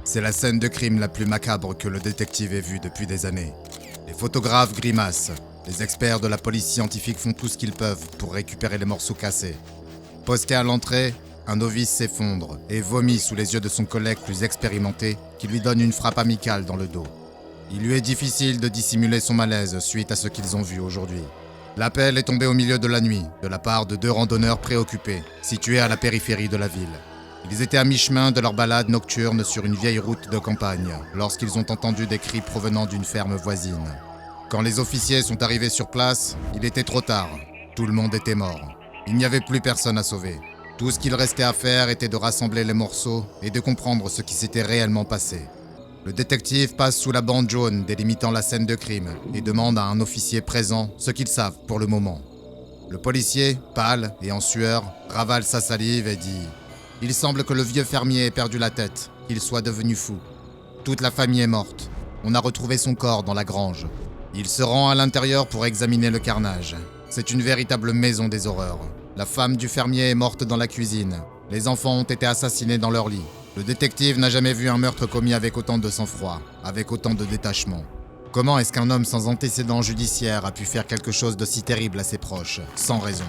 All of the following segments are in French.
C'est la scène de crime la plus macabre que le détective ait vue depuis des années. Les photographes grimacent, les experts de la police scientifique font tout ce qu'ils peuvent pour récupérer les morceaux cassés. Posté à l'entrée, un novice s'effondre et vomit sous les yeux de son collègue plus expérimenté qui lui donne une frappe amicale dans le dos. Il lui est difficile de dissimuler son malaise suite à ce qu'ils ont vu aujourd'hui. L'appel est tombé au milieu de la nuit, de la part de 2 randonneurs préoccupés, situés à la périphérie de la ville. Ils étaient à mi-chemin de leur balade nocturne sur une vieille route de campagne, lorsqu'ils ont entendu des cris provenant d'une ferme voisine. Quand les officiers sont arrivés sur place, il était trop tard. Tout le monde était mort. Il n'y avait plus personne à sauver. Tout ce qu'il restait à faire était de rassembler les morceaux et de comprendre ce qui s'était réellement passé. Le détective passe sous la bande jaune délimitant la scène de crime et demande à un officier présent ce qu'ils savent pour le moment. Le policier, pâle et en sueur, ravale sa salive et dit « Il semble que le vieux fermier ait perdu la tête, qu'il soit devenu fou. Toute la famille est morte. On a retrouvé son corps dans la grange. Il se rend à l'intérieur pour examiner le carnage. C'est une véritable maison des horreurs. La femme du fermier est morte dans la cuisine. Les enfants ont été assassinés dans leur lit. Le détective n'a jamais vu un meurtre commis avec autant de sang-froid, avec autant de détachement. Comment est-ce qu'un homme sans antécédent judiciaire a pu faire quelque chose de si terrible à ses proches, sans raison ?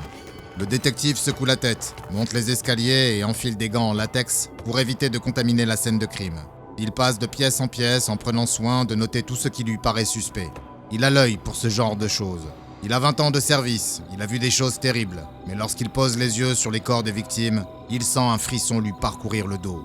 Le détective secoue la tête, monte les escaliers et enfile des gants en latex pour éviter de contaminer la scène de crime. Il passe de pièce en pièce en prenant soin de noter tout ce qui lui paraît suspect. Il a l'œil pour ce genre de choses. Il a 20 ans de service, il a vu des choses terribles, mais lorsqu'il pose les yeux sur les corps des victimes, il sent un frisson lui parcourir le dos.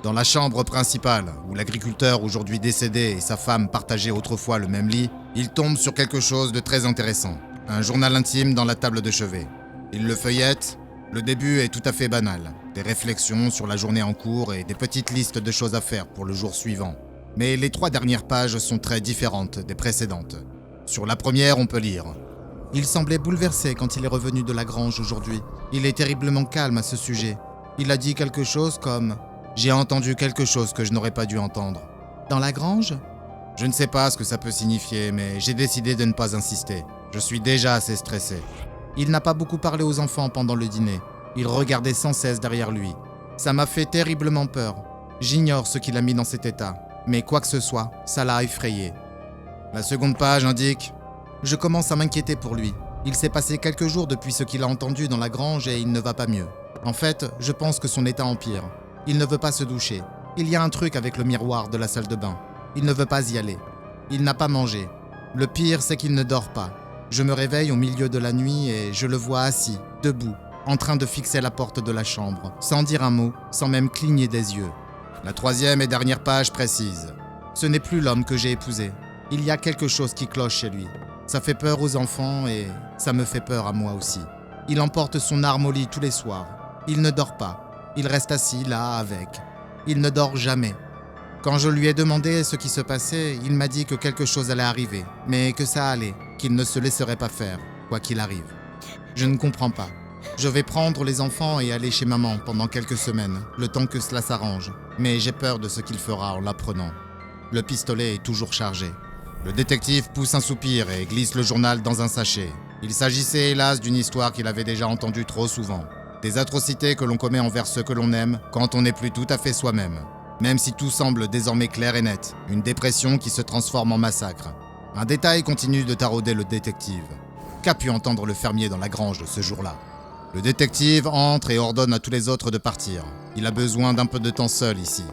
Dans la chambre principale, où l'agriculteur aujourd'hui décédé et sa femme partageaient autrefois le même lit, il tombe sur quelque chose de très intéressant. Un journal intime dans la table de chevet. Il le feuillette. Le début est tout à fait banal. Des réflexions sur la journée en cours et des petites listes de choses à faire pour le jour suivant. Mais les 3 dernières pages sont très différentes des précédentes. Sur la première, on peut lire « Il semblait bouleversé quand il est revenu de la grange aujourd'hui. Il est terriblement calme à ce sujet. Il a dit quelque chose comme « J'ai entendu quelque chose que je n'aurais pas dû entendre. » Dans la grange ? Je ne sais pas ce que ça peut signifier, mais j'ai décidé de ne pas insister. Je suis déjà assez stressé. Il n'a pas beaucoup parlé aux enfants pendant le dîner. Il regardait sans cesse derrière lui. Ça m'a fait terriblement peur. J'ignore ce qu'il a mis dans cet état, mais quoi que ce soit, ça l'a effrayé. La seconde page indique « Je commence à m'inquiéter pour lui. Il s'est passé quelques jours depuis ce qu'il a entendu dans la grange et il ne va pas mieux. En fait, je pense que son état empire. Il ne veut pas se doucher. Il y a un truc avec le miroir de la salle de bain. Il ne veut pas y aller. Il n'a pas mangé. Le pire, c'est qu'il ne dort pas. Je me réveille au milieu de la nuit et je le vois assis, debout, en train de fixer la porte de la chambre, sans dire un mot, sans même cligner des yeux. » La 3e et dernière page précise « Ce n'est plus l'homme que j'ai épousé. Il y a quelque chose qui cloche chez lui. Ça fait peur aux enfants et ça me fait peur à moi aussi. Il emporte son arme au lit tous les soirs. Il ne dort pas. Il reste assis là avec. Il ne dort jamais. Quand je lui ai demandé ce qui se passait, il m'a dit que quelque chose allait arriver, mais que ça allait, qu'il ne se laisserait pas faire, quoi qu'il arrive. Je ne comprends pas. Je vais prendre les enfants et aller chez maman pendant quelques semaines, le temps que cela s'arrange, mais j'ai peur de ce qu'il fera en l'apprenant. Le pistolet est toujours chargé. Le détective pousse un soupir et glisse le journal dans un sachet. Il s'agissait hélas d'une histoire qu'il avait déjà entendue trop souvent. Des atrocités que l'on commet envers ceux que l'on aime quand on n'est plus tout à fait soi-même. Même si tout semble désormais clair et net, une dépression qui se transforme en massacre. Un détail continue de tarauder le détective. Qu'a pu entendre le fermier dans la grange ce jour-là ? Le détective entre et ordonne à tous les autres de partir. Il a besoin d'un peu de temps seul ici.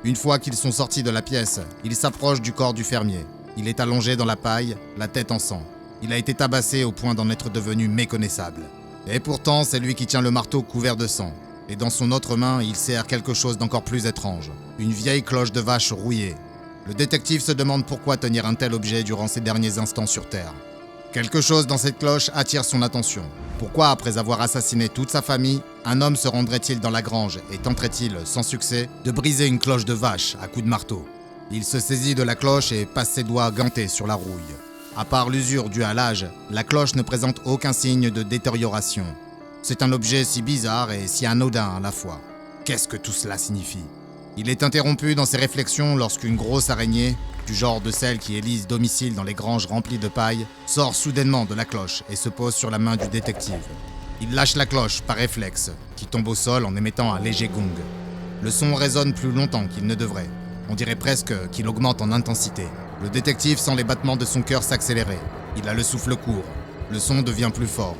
Une fois qu'ils sont sortis de la pièce, il s'approche du corps du fermier. Il est allongé dans la paille, la tête en sang. Il a été tabassé au point d'en être devenu méconnaissable. Et pourtant, c'est lui qui tient le marteau couvert de sang. Et dans son autre main, il serre quelque chose d'encore plus étrange. Une vieille cloche de vache rouillée. Le détective se demande pourquoi tenir un tel objet durant ses derniers instants sur Terre. Quelque chose dans cette cloche attire son attention. Pourquoi, après avoir assassiné toute sa famille, un homme se rendrait-il dans la grange et tenterait-il, sans succès, de briser une cloche de vache à coups de marteau ? Il se saisit de la cloche et passe ses doigts gantés sur la rouille. À part l'usure due à l'âge, la cloche ne présente aucun signe de détérioration. C'est un objet si bizarre et si anodin à la fois. Qu'est-ce que tout cela signifie ? Il est interrompu dans ses réflexions lorsqu'une grosse araignée, du genre de celle qui élise domicile dans les granges remplies de paille, sort soudainement de la cloche et se pose sur la main du détective. Il lâche la cloche par réflexe, qui tombe au sol en émettant un léger gong. Le son résonne plus longtemps qu'il ne devrait. On dirait presque qu'il augmente en intensité. Le détective sent les battements de son cœur s'accélérer. Il a le souffle court. Le son devient plus fort.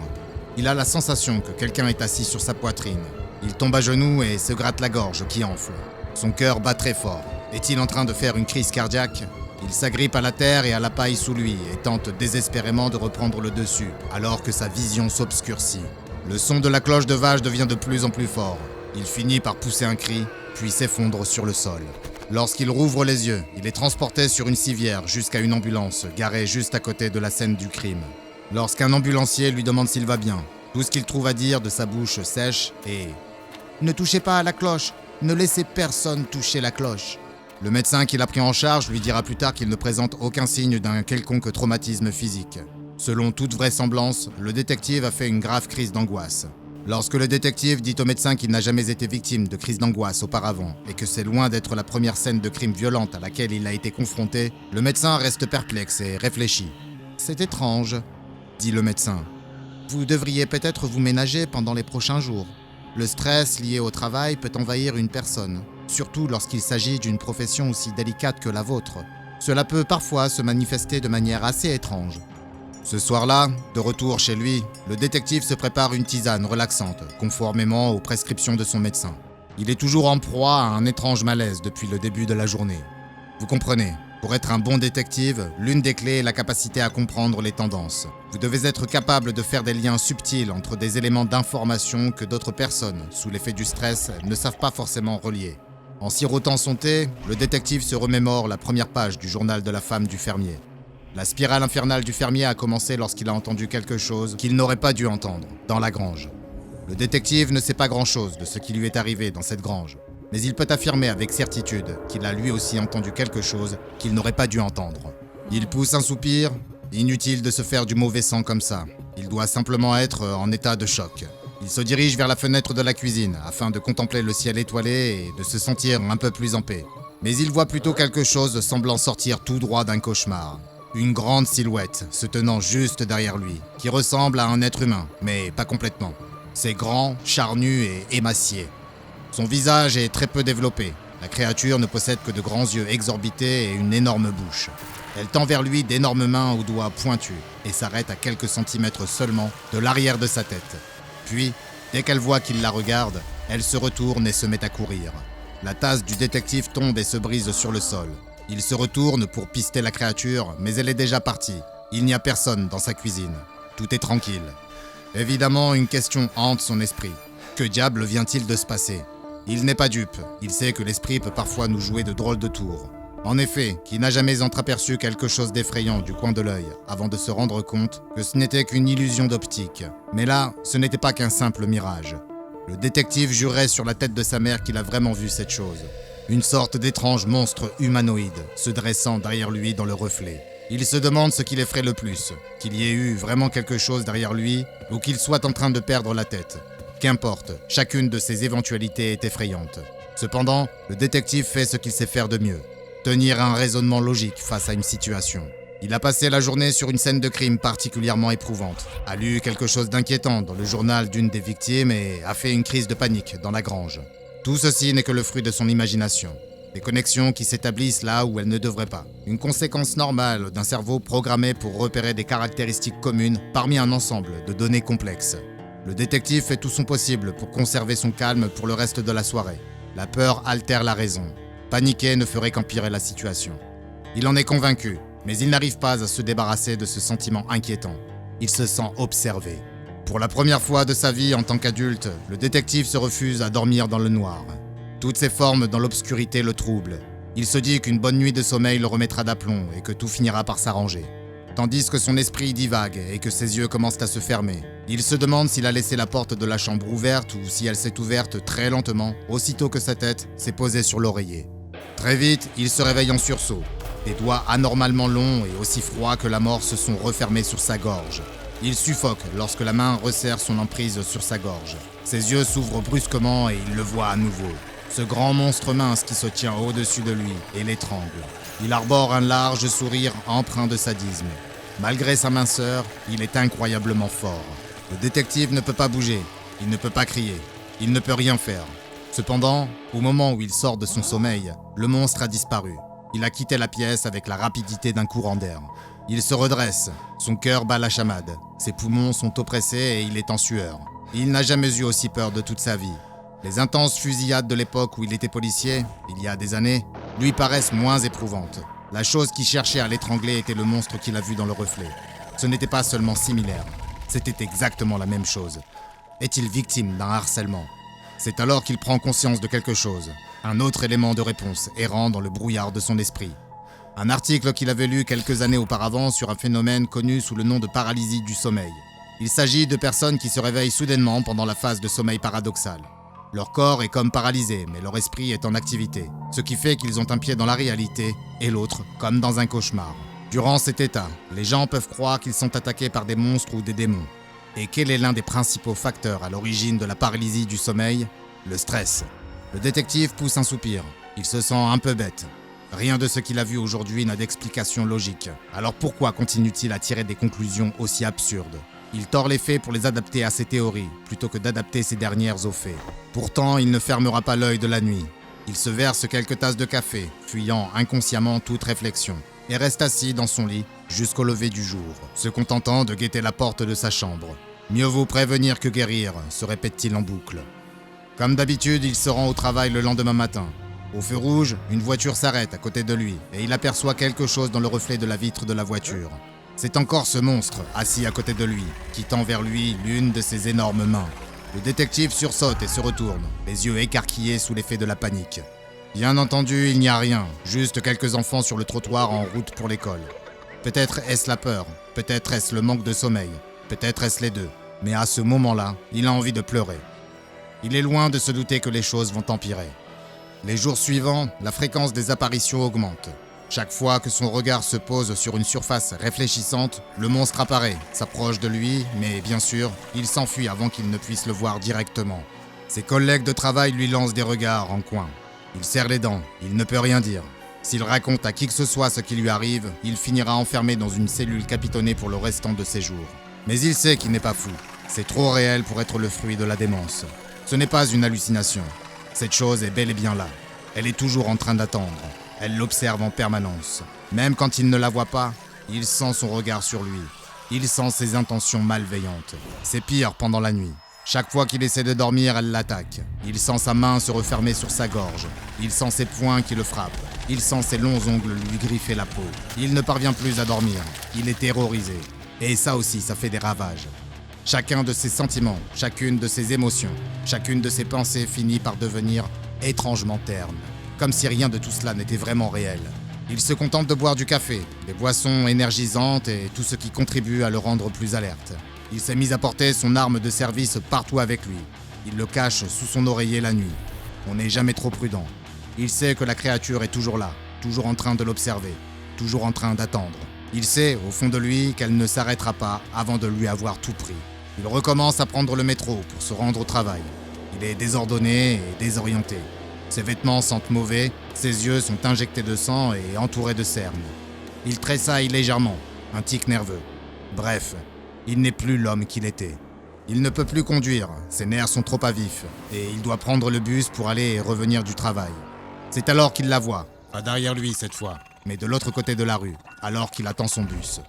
Il a la sensation que quelqu'un est assis sur sa poitrine. Il tombe à genoux et se gratte la gorge qui enfle. Son cœur bat très fort. Est-il en train de faire une crise cardiaque ? Il s'agrippe à la terre et à la paille sous lui et tente désespérément de reprendre le dessus, alors que sa vision s'obscurcit. Le son de la cloche de vache devient de plus en plus fort. Il finit par pousser un cri, puis s'effondre sur le sol. Lorsqu'il rouvre les yeux, il est transporté sur une civière jusqu'à une ambulance garée juste à côté de la scène du crime. Lorsqu'un ambulancier lui demande s'il va bien, tout ce qu'il trouve à dire de sa bouche sèche est « Ne touchez pas à la cloche, ne laissez personne toucher la cloche ». Le médecin qui l'a pris en charge lui dira plus tard qu'il ne présente aucun signe d'un quelconque traumatisme physique. Selon toute vraisemblance, le détective a fait une grave crise d'angoisse. Lorsque le détective dit au médecin qu'il n'a jamais été victime de crise d'angoisse auparavant et que c'est loin d'être la première scène de crime violente à laquelle il a été confronté, le médecin reste perplexe et réfléchit. « C'est étrange », dit le médecin. « Vous devriez peut-être vous ménager pendant les prochains jours. Le stress lié au travail peut envahir une personne, surtout lorsqu'il s'agit d'une profession aussi délicate que la vôtre. Cela peut parfois se manifester de manière assez étrange. » Ce soir-là, de retour chez lui, le détective se prépare une tisane relaxante, conformément aux prescriptions de son médecin. Il est toujours en proie à un étrange malaise depuis le début de la journée. Vous comprenez, pour être un bon détective, l'une des clés est la capacité à comprendre les tendances. Vous devez être capable de faire des liens subtils entre des éléments d'information que d'autres personnes, sous l'effet du stress, ne savent pas forcément relier. En sirotant son thé, le détective se remémore la première page du journal de la femme du fermier. La spirale infernale du fermier a commencé lorsqu'il a entendu quelque chose qu'il n'aurait pas dû entendre, dans la grange. Le détective ne sait pas grand-chose de ce qui lui est arrivé dans cette grange, mais il peut affirmer avec certitude qu'il a lui aussi entendu quelque chose qu'il n'aurait pas dû entendre. Il pousse un soupir, inutile de se faire du mauvais sang comme ça. Il doit simplement être en état de choc. Il se dirige vers la fenêtre de la cuisine afin de contempler le ciel étoilé et de se sentir un peu plus en paix. Mais il voit plutôt quelque chose semblant sortir tout droit d'un cauchemar. Une grande silhouette se tenant juste derrière lui, qui ressemble à un être humain, mais pas complètement. C'est grand, charnu et émacié. Son visage est très peu développé. La créature ne possède que de grands yeux exorbités et une énorme bouche. Elle tend vers lui d'énormes mains aux doigts pointus et s'arrête à quelques centimètres seulement de l'arrière de sa tête. Puis, dès qu'elle voit qu'il la regarde, elle se retourne et se met à courir. La tasse du détective tombe et se brise sur le sol. Il se retourne pour pister la créature, mais elle est déjà partie. Il n'y a personne dans sa cuisine. Tout est tranquille. Évidemment, une question hante son esprit. Que diable vient-il de se passer ? Il n'est pas dupe. Il sait que l'esprit peut parfois nous jouer de drôles de tours. En effet, qui n'a jamais entreaperçu quelque chose d'effrayant du coin de l'œil, avant de se rendre compte que ce n'était qu'une illusion d'optique. Mais là, ce n'était pas qu'un simple mirage. Le détective jurait sur la tête de sa mère qu'il a vraiment vu cette chose. Une sorte d'étrange monstre humanoïde se dressant derrière lui dans le reflet. Il se demande ce qui l'effraie le plus, qu'il y ait eu vraiment quelque chose derrière lui ou qu'il soit en train de perdre la tête. Qu'importe, chacune de ces éventualités est effrayante. Cependant, le détective fait ce qu'il sait faire de mieux, tenir un raisonnement logique face à une situation. Il a passé la journée sur une scène de crime particulièrement éprouvante, a lu quelque chose d'inquiétant dans le journal d'une des victimes et a fait une crise de panique dans la grange. Tout ceci n'est que le fruit de son imagination. Des connexions qui s'établissent là où elles ne devraient pas. Une conséquence normale d'un cerveau programmé pour repérer des caractéristiques communes parmi un ensemble de données complexes. Le détective fait tout son possible pour conserver son calme pour le reste de la soirée. La peur altère la raison. Paniquer ne ferait qu'empirer la situation. Il en est convaincu, mais il n'arrive pas à se débarrasser de ce sentiment inquiétant. Il se sent observé. Pour la première fois de sa vie en tant qu'adulte, le détective se refuse à dormir dans le noir. Toutes ses formes dans l'obscurité le troublent. Il se dit qu'une bonne nuit de sommeil le remettra d'aplomb et que tout finira par s'arranger. Tandis que son esprit divague et que ses yeux commencent à se fermer. Il se demande s'il a laissé la porte de la chambre ouverte ou si elle s'est ouverte très lentement, aussitôt que sa tête s'est posée sur l'oreiller. Très vite, il se réveille en sursaut. Des doigts anormalement longs et aussi froids que la mort se sont refermés sur sa gorge. Il suffoque lorsque la main resserre son emprise sur sa gorge. Ses yeux s'ouvrent brusquement et il le voit à nouveau. Ce grand monstre mince qui se tient au-dessus de lui et l'étrangle. Il arbore un large sourire empreint de sadisme. Malgré sa minceur, il est incroyablement fort. Le détective ne peut pas bouger, il ne peut pas crier, il ne peut rien faire. Cependant, au moment où il sort de son sommeil, le monstre a disparu. Il a quitté la pièce avec la rapidité d'un courant d'air. Il se redresse, son cœur bat la chamade, ses poumons sont oppressés et il est en sueur. Il n'a jamais eu aussi peur de toute sa vie. Les intenses fusillades de l'époque où il était policier, il y a des années, lui paraissent moins éprouvantes. La chose qui cherchait à l'étrangler était le monstre qu'il a vu dans le reflet. Ce n'était pas seulement similaire, c'était exactement la même chose. Est-il victime d'un harcèlement ? C'est alors qu'il prend conscience de quelque chose, un autre élément de réponse errant dans le brouillard de son esprit. Un article qu'il avait lu quelques années auparavant sur un phénomène connu sous le nom de paralysie du sommeil. Il s'agit de personnes qui se réveillent soudainement pendant la phase de sommeil paradoxal. Leur corps est comme paralysé, mais leur esprit est en activité, ce qui fait qu'ils ont un pied dans la réalité et l'autre comme dans un cauchemar. Durant cet état, les gens peuvent croire qu'ils sont attaqués par des monstres ou des démons. Et quel est l'un des principaux facteurs à l'origine de la paralysie du sommeil ? Le stress. Le détective pousse un soupir. Il se sent un peu bête. Rien de ce qu'il a vu aujourd'hui n'a d'explication logique. Alors pourquoi continue-t-il à tirer des conclusions aussi absurdes ? Il tord les faits pour les adapter à ses théories, plutôt que d'adapter ces dernières aux faits. Pourtant, il ne fermera pas l'œil de la nuit. Il se verse quelques tasses de café, fuyant inconsciemment toute réflexion, et reste assis dans son lit jusqu'au lever du jour, se contentant de guetter la porte de sa chambre. Mieux vaut prévenir que guérir, se répète-t-il en boucle. Comme d'habitude, il se rend au travail le lendemain matin. Au feu rouge, une voiture s'arrête à côté de lui, et il aperçoit quelque chose dans le reflet de la vitre de la voiture. C'est encore ce monstre, assis à côté de lui, qui tend vers lui l'une de ses énormes mains. Le détective sursaute et se retourne, les yeux écarquillés sous l'effet de la panique. Bien entendu, il n'y a rien, juste quelques enfants sur le trottoir en route pour l'école. Peut-être est-ce la peur, peut-être est-ce le manque de sommeil, peut-être est-ce les deux. Mais à ce moment-là, il a envie de pleurer. Il est loin de se douter que les choses vont empirer. Les jours suivants, la fréquence des apparitions augmente. Chaque fois que son regard se pose sur une surface réfléchissante, le monstre apparaît, s'approche de lui, mais bien sûr, il s'enfuit avant qu'il ne puisse le voir directement. Ses collègues de travail lui lancent des regards en coin. Il serre les dents, il ne peut rien dire. S'il raconte à qui que ce soit ce qui lui arrive, il finira enfermé dans une cellule capitonnée pour le restant de ses jours. Mais il sait qu'il n'est pas fou. C'est trop réel pour être le fruit de la démence. Ce n'est pas une hallucination. Cette chose est bel et bien là. Elle est toujours en train d'attendre. Elle l'observe en permanence. Même quand il ne la voit pas, il sent son regard sur lui. Il sent ses intentions malveillantes. C'est pire pendant la nuit. Chaque fois qu'il essaie de dormir, elle l'attaque. Il sent sa main se refermer sur sa gorge. Il sent ses poings qui le frappent. Il sent ses longs ongles lui griffer la peau. Il ne parvient plus à dormir. Il est terrorisé. Et ça aussi, ça fait des ravages. Chacun de ses sentiments, chacune de ses émotions, chacune de ses pensées finit par devenir étrangement terne. Comme si rien de tout cela n'était vraiment réel. Il se contente de boire du café, des boissons énergisantes et tout ce qui contribue à le rendre plus alerte. Il s'est mis à porter son arme de service partout avec lui. Il le cache sous son oreiller la nuit. On n'est jamais trop prudent. Il sait que la créature est toujours là, toujours en train de l'observer, toujours en train d'attendre. Il sait, au fond de lui, qu'elle ne s'arrêtera pas avant de lui avoir tout pris. Il recommence à prendre le métro pour se rendre au travail. Il est désordonné et désorienté. Ses vêtements sentent mauvais, ses yeux sont injectés de sang et entourés de cernes. Il tressaille légèrement, un tic nerveux. Bref, il n'est plus l'homme qu'il était. Il ne peut plus conduire, ses nerfs sont trop à vif, et il doit prendre le bus pour aller et revenir du travail. C'est alors qu'il la voit, pas derrière lui cette fois, mais de l'autre côté de la rue, alors qu'il attend son bus.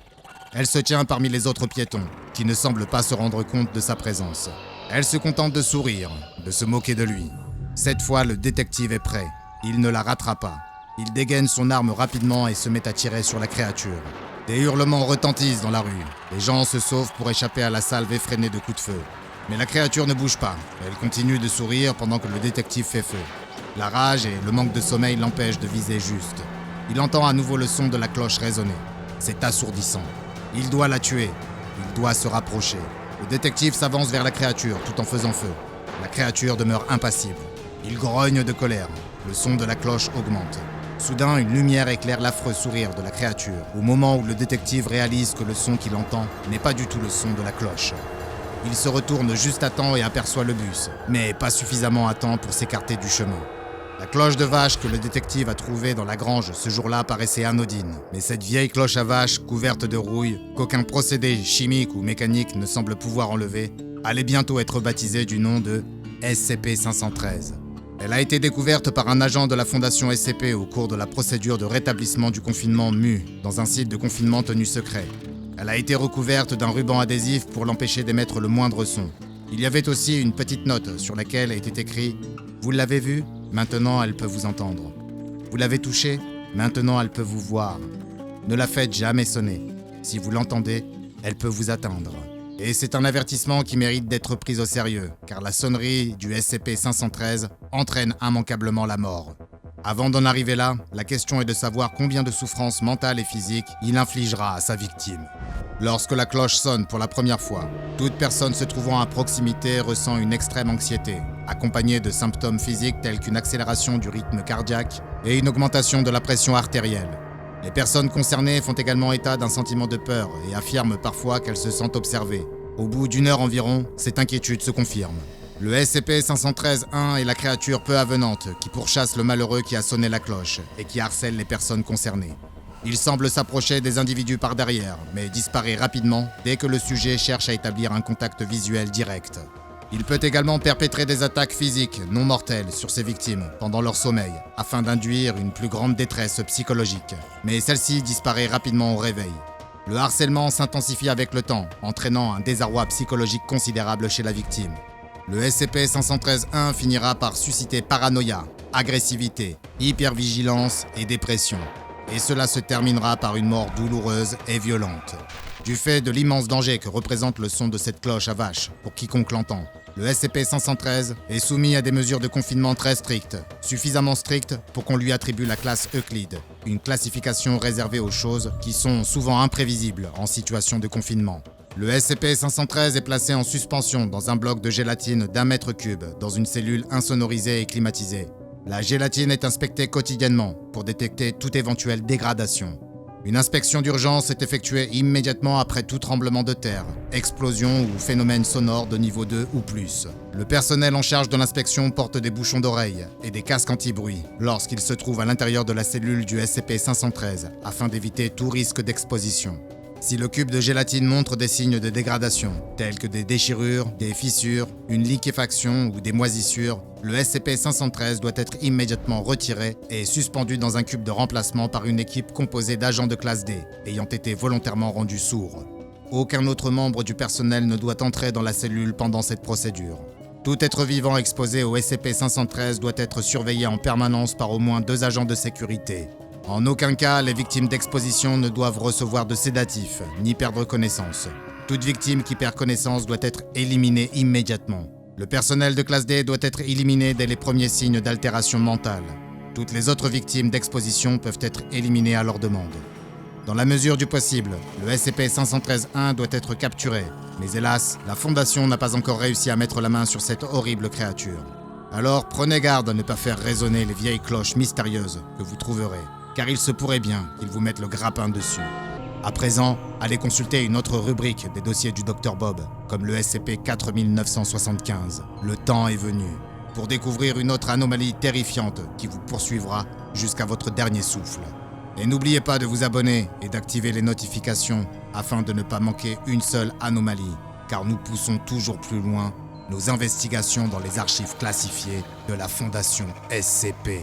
Elle se tient parmi les autres piétons, qui ne semblent pas se rendre compte de sa présence. Elle se contente de sourire, de se moquer de lui. Cette fois, le détective est prêt. Il ne la ratera pas. Il dégaine son arme rapidement et se met à tirer sur la créature. Des hurlements retentissent dans la rue. Les gens se sauvent pour échapper à la salve effrénée de coups de feu. Mais la créature ne bouge pas. Elle continue de sourire pendant que le détective fait feu. La rage et le manque de sommeil l'empêchent de viser juste. Il entend à nouveau le son de la cloche résonner. C'est assourdissant. Il doit la tuer. Il doit se rapprocher. Le détective s'avance vers la créature tout en faisant feu. La créature demeure impassible. Il grogne de colère. Le son de la cloche augmente. Soudain, une lumière éclaire l'affreux sourire de la créature, au moment où le détective réalise que le son qu'il entend n'est pas du tout le son de la cloche. Il se retourne juste à temps et aperçoit le bus, mais pas suffisamment à temps pour s'écarter du chemin. La cloche de vache que le détective a trouvée dans la grange ce jour-là paraissait anodine, mais cette vieille cloche à vache couverte de rouille, qu'aucun procédé chimique ou mécanique ne semble pouvoir enlever, allait bientôt être baptisée du nom de SCP-513. Elle a été découverte par un agent de la Fondation SCP au cours de la procédure de rétablissement du confinement MU, dans un site de confinement tenu secret. Elle a été recouverte d'un ruban adhésif pour l'empêcher d'émettre le moindre son. Il y avait aussi une petite note sur laquelle était écrit « Vous l'avez vue ? Maintenant elle peut vous entendre. Vous l'avez touchée ? Maintenant elle peut vous voir. Ne la faites jamais sonner. Si vous l'entendez, elle peut vous atteindre. » Et c'est un avertissement qui mérite d'être pris au sérieux, car la sonnerie du SCP-513 entraîne immanquablement la mort. Avant d'en arriver là, la question est de savoir combien de souffrances mentales et physiques il infligera à sa victime. Lorsque la cloche sonne pour la première fois, toute personne se trouvant à proximité ressent une extrême anxiété, accompagnée de symptômes physiques tels qu'une accélération du rythme cardiaque et une augmentation de la pression artérielle. Les personnes concernées font également état d'un sentiment de peur et affirment parfois qu'elles se sentent observées. Au bout d'une heure environ, cette inquiétude se confirme. Le SCP-513-1 est la créature peu avenante qui pourchasse le malheureux qui a sonné la cloche et qui harcèle les personnes concernées. Il semble s'approcher des individus par derrière, mais disparaît rapidement dès que le sujet cherche à établir un contact visuel direct. Il peut également perpétrer des attaques physiques non mortelles sur ses victimes pendant leur sommeil, afin d'induire une plus grande détresse psychologique. Mais celle-ci disparaît rapidement au réveil. Le harcèlement s'intensifie avec le temps, entraînant un désarroi psychologique considérable chez la victime. Le SCP-513-1 finira par susciter paranoïa, agressivité, hypervigilance et dépression. Et cela se terminera par une mort douloureuse et violente. Du fait de l'immense danger que représente le son de cette cloche à vache pour quiconque l'entend, le SCP-513 est soumis à des mesures de confinement très strictes, suffisamment strictes pour qu'on lui attribue la classe Euclide, une classification réservée aux choses qui sont souvent imprévisibles en situation de confinement. Le SCP-513 est placé en suspension dans un bloc de gélatine d'1 mètre cube dans une cellule insonorisée et climatisée. La gélatine est inspectée quotidiennement pour détecter toute éventuelle dégradation. Une inspection d'urgence est effectuée immédiatement après tout tremblement de terre, explosion ou phénomène sonore de niveau 2 ou plus. Le personnel en charge de l'inspection porte des bouchons d'oreille et des casques anti-bruit lorsqu'il se trouve à l'intérieur de la cellule du SCP-513 afin d'éviter tout risque d'exposition. Si le cube de gélatine montre des signes de dégradation, tels que des déchirures, des fissures, une liquéfaction ou des moisissures, le SCP-513 doit être immédiatement retiré et suspendu dans un cube de remplacement par une équipe composée d'agents de classe D, ayant été volontairement rendus sourds. Aucun autre membre du personnel ne doit entrer dans la cellule pendant cette procédure. Tout être vivant exposé au SCP-513 doit être surveillé en permanence par au moins 2 agents de sécurité. En aucun cas, les victimes d'exposition ne doivent recevoir de sédatifs, ni perdre connaissance. Toute victime qui perd connaissance doit être éliminée immédiatement. Le personnel de classe D doit être éliminé dès les premiers signes d'altération mentale. Toutes les autres victimes d'exposition peuvent être éliminées à leur demande. Dans la mesure du possible, le SCP-513-1 doit être capturé, mais hélas, la Fondation n'a pas encore réussi à mettre la main sur cette horrible créature. Alors prenez garde à ne pas faire résonner les vieilles cloches mystérieuses que vous trouverez, car il se pourrait bien qu'ils vous mettent le grappin dessus. À présent, allez consulter une autre rubrique des dossiers du Dr Bob, comme le SCP-4975. Le temps est venu pour découvrir une autre anomalie terrifiante qui vous poursuivra jusqu'à votre dernier souffle. Et n'oubliez pas de vous abonner et d'activer les notifications afin de ne pas manquer une seule anomalie, car nous poussons toujours plus loin nos investigations dans les archives classifiées de la Fondation SCP.